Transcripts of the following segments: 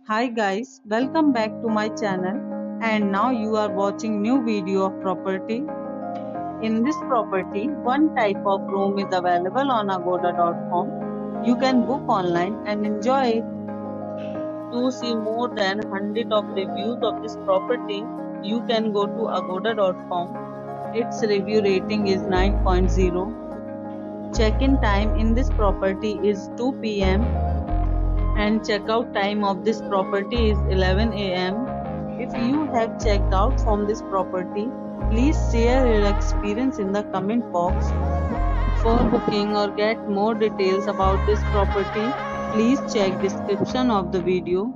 Hi guys, welcome back to my channel and now you are watching new video of property. In this property, one type of room is available on agoda.com. You can book online and enjoy it. To see more than 100 of reviews of this property, you can go to agoda.com. Its review rating is 9.0. Check-in time in this property is 2 p.m. and checkout time of this property is 11 a.m. If you have checked out from this property, please share your experience in the comment box. For booking or get more details about this property, please check description of the video.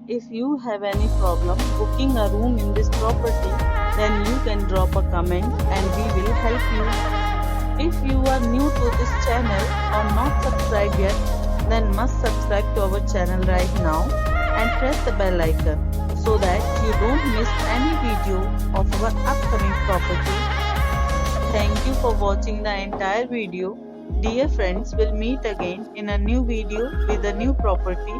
If you have any problem booking a room in this property, then you can drop a comment and we will help you. If you are new to this channel or not subscribed yet, then must subscribe to our channel right now and press the bell icon so that you don't miss any video of our upcoming property. Thank you for watching the entire video. Dear friends, we'll meet again in a new video with a new property.